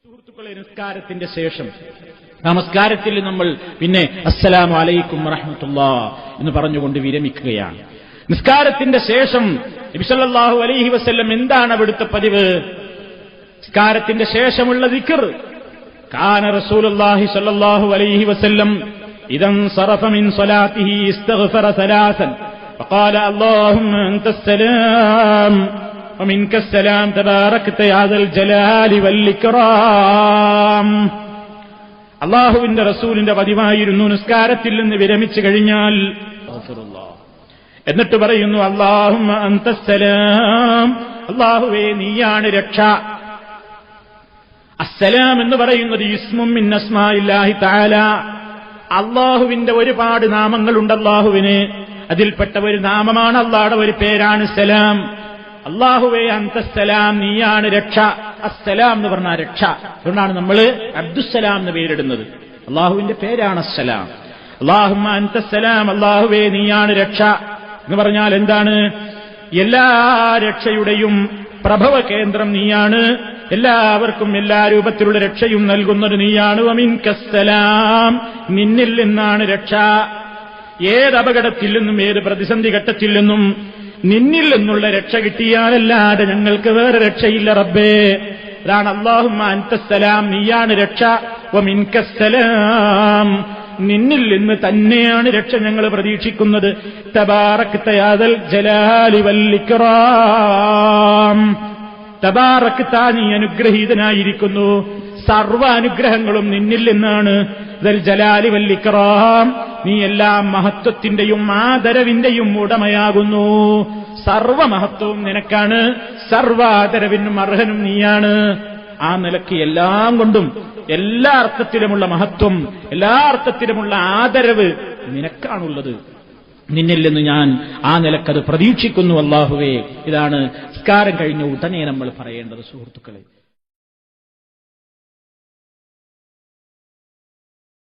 സുഹൃത്തുക്കളെ, നിസ്കാരത്തിന്റെ ശേഷം നമസ്കാരത്തിൽ നമ്മൾ പിന്നെ അസ്സലാമു അലൈക്കും വറഹ്മത്തുള്ളാഹി എന്ന് പറഞ്ഞുകൊണ്ട് വിരമിക്കുകയാണ്. നിസ്കാരത്തിന്റെ ശേഷം നബി സല്ലല്ലാഹു അലൈഹി വസല്ലം എന്താണ് അവിടുത്തെ പതിവ്? നിസ്കാരത്തിന്റെ ശേഷമുള്ള ദിക്ർ. കാന റസൂലുള്ളാഹി സ്വല്ലല്ലാഹു അലൈഹി വസല്ലം ഇദൻ സറഫ മിൻ സ്വലാത്തിഹി ഇസ്തഗ്ഫറ സലാസൻ വഖാല അല്ലാഹുമ്മ അൻതസ് സലാം ومنك السلام تباركت يا ذا الجلال والإكرام. അല്ലാഹുവിന്റെ റസൂലിന്റെ പതിവായിരുന്നു നിസ്കാരത്തിൽ നിന്ന് വിരമിച്ചു കഴിഞ്ഞാൽ എന്നിട്ട് പറയുന്നു, അല്ലാഹുമ്മ അൻതസ് സലാം, അല്ലാഹുവേ നീയാണ് രക്ഷ. അസ്സലാം എന്ന് പറയുന്നത് ഇസ്മും മിൻ അസ്മാഇല്ലാഹി തആല, അല്ലാഹുവിന്റെ ഒരുപാട് നാമങ്ങളുണ്ട് അല്ലാഹുവിന്. അതിൽപ്പെട്ട ഒരു നാമമാണ്, അല്ലാഹുവിന്റെ ഒരു പേരാണ് സലാം. അല്ലാഹുവേ അൻതസ്സലാം, നീയാണ് രക്ഷ. അസ്സലാം എന്ന് പറഞ്ഞാൽ രക്ഷ. അതുകൊണ്ടാണ് നമ്മൾ അബ്ദുസ്സലാം എന്ന് പേരിടുന്നത്. അല്ലാഹുവിന്റെ പേരാണ് അസ്സലാം. അല്ലാഹുമ്മ അൻതസ്സലാം, അല്ലാഹുവേ നീയാണ് രക്ഷ എന്ന് പറഞ്ഞാൽ എന്താണ്? എല്ലാ രക്ഷയുടെയും പ്രഭവ കേന്ദ്രം നീയാണ്. എല്ലാവർക്കും എല്ലാ രൂപത്തിലുള്ള രക്ഷയും നൽകുന്നത് നീയാണ്. വമിൻകസ്സലാം, നിന്നിൽ നിന്നാണ് രക്ഷ. ഏത് അപകടത്തിൽ നിന്നും ഏത് പ്രതിസന്ധി ഘട്ടത്തിൽ നിന്നും നിന്നിൽ നിന്നുള്ള രക്ഷ കിട്ടിയാലല്ലാതെ ഞങ്ങൾക്ക് വേറെ രക്ഷയില്ല റബ്ബേ. അതാണ് അല്ലാഹുമ്മ അൻതസ്സലാം, നീയാണ് രക്ഷ. വമിൻകസ്സലാം, നിന്നിൽ നിന്ന് തന്നെയാണ് രക്ഷ ഞങ്ങൾ പ്രതീക്ഷിക്കുന്നത്. തബാറക്ത യാ ദൽ ജലാലി വൽ ഇക്റാം, തബാറക്ത, നീ അനുഗ്രഹീതനായിരിക്കുന്നു. സർവ്വ അനുഗ്രഹങ്ങളും നിന്നിൽ നിന്നാണ്. ദൽ ജലാലി വൽ ഇക്റാം, നീ എല്ലാ മഹത്വത്തിന്റെയും ആദരവിന്റെയും ഉടമയാകുന്നു. സർവ്വ മഹത്വവും നിനക്കാണ്, സർവ്വാദരവിനും അർഹനും നീയാണ്. ആ നിലയ്ക്ക് എല്ലാം കൊണ്ടും എല്ലാ അർത്ഥത്തിലുമുള്ള മഹത്വം, എല്ലാ അർത്ഥത്തിലുമുള്ള ആദരവ് നിനക്കാണുള്ളത്. നിന്നിൽ നിന്ന് ഞാൻ ആ നിലക്കത് പ്രതീക്ഷിക്കുന്നു അല്ലാഹുവേ. ഇതാണ് നിസ്കാരം കഴിഞ്ഞ ഉടനെ നമ്മൾ പറയേണ്ടത് സുഹൃത്തുക്കളെ.